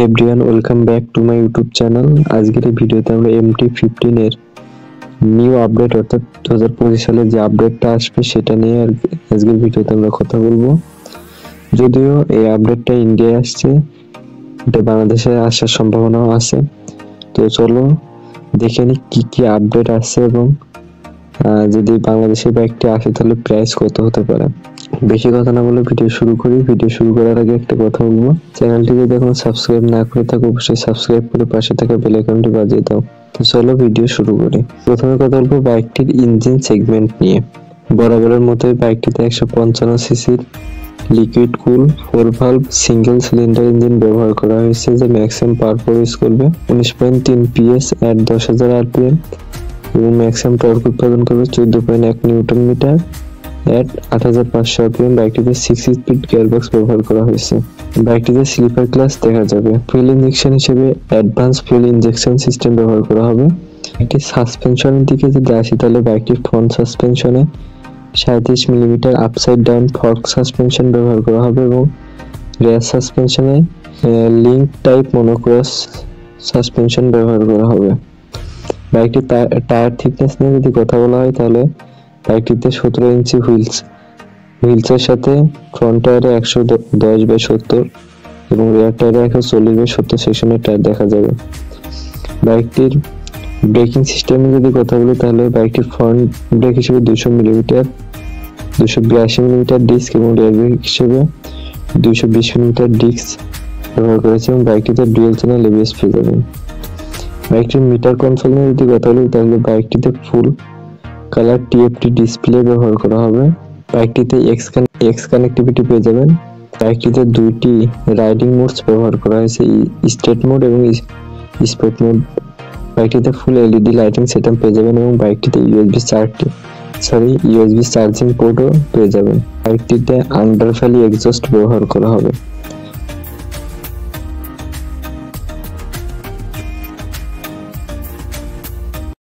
Everyone welcome back to my YouTube channel. আজকের এই ভিডিওতে আমরা MT15 এর নিউ আপডেট অর্থাৎ 2025 সালে যে আপডেটটা আসবে সেটা নিয়ে আজকের ভিডিওতে আমরা কথা বলবো। যদিও এই আপডেটটা ইন্ডিয়ায় আসছে, এটা বাংলাদেশে আসার সম্ভাবনাও আছে। তো চলো দেখে নিই কি কি আপডেট আসছে এবং যদি বাংলাদেশে বাইকটি আসে তাহলে প্রাইস কত হতে পারে। বেশি কথা না বলে ভিডিও শুরু করি। ভিডিও শুরু করার আগে একটা কথা বলবো, চ্যানেলটি যদি এখনো সাবস্ক্রাইব না করে থাকো অবশ্যই সাবস্ক্রাইব করে পাশে থাকা বেল আইকনটি বাজিয়ে দাও। তো চলো ভিডিও শুরু করি। প্রথমে কথা বলবো বাইকটির ইঞ্জিন সেগমেন্ট নিয়ে। বরাবরের মতোই বাইকটিতে 155 সিসির লিকুইড কুল 4 ভালভ সিঙ্গেল সিলিন্ডার ইঞ্জিন ব্যবহার করা হয়েছে, যা ম্যাক্সিমাম পাওয়ার প্রডিউস করবে 19.3 PS at 10,000 RPM এবং ম্যাক্সিমাম টর্ক উৎপাদন করবে 14.1 নিউটন মিটার at 8,500 RPM। বাইকটিতে 6 স্পিড গিয়ারবক্স ব্যবহার করা হয়েছে। বাইকটিতে স্লিপার ক্লাস দেখা যাবে। ফুয়েল ইনজেকশন হিসেবে অ্যাডভান্স ফুয়েল ইনজেকশন সিস্টেম ব্যবহার করা হবে। একটি সাসপেনশনের দিকে যদি আসি তাহলে বাইকটির ফ্রন্ট সাসপেনশনে 37 millimetre upside down fork suspension ব্যবহার করা হবে এবং রেয়ার সাসপেনশনে লিঙ্ক টাইপ মনোক্রস সাসপেনশন ব্যবহার করা হবে। বাইকটির টায়ার থিকনেস নিয়ে যদি কথা বলা হয় তাহলে বাইকটিতে 17 ইঞ্চি হুইলসের সাথে ফ্রন্ট টায়ারে 110/70 এবং রিয়ার টায়ারে 140/70 সেকশনের টায়ার দেখা যাবে। বাইকটির ব্রেকিং সিস্টেমে যদি কথা বলি তাহলে বাইকটির ফ্রন্ট ব্রেক হিসেবে 282 মিলিমিটার ডিস্ক এবং রিয়ার ব্রেক হিসেবে 220 মিলিমিটার ডিস্ক ব্যবহার করেছে এবং বাইকটিতে ডুয়াল চ্যানেল ABS পেয়ে যাবেন। বাইকটির মিটার কনসোল নিয়ে যদি কথা বলি তাহলে বাইকটিতে ফুল কালার TFT ডিসপ্লে ব্যবহার করা হবে। বাইকটিতে এক্স কানেক্টিভিটি পেয়ে যাবেন। বাইকটিতে দুইটি রাইডিং মোডস ব্যবহার করা হয়েছে, স্টেট মোড এবং স্পোর্ট মোড। বাইকটিতে ফুল LED লাইটিং সেটআপ পেয়ে যাবেন এবং বাইকটিতে USB চার্জিং পোর্টও পেয়ে যাবেন। বাইকটিতে আন্ডারভ্যালি এক্সস্ট ব্যবহার করা হবে।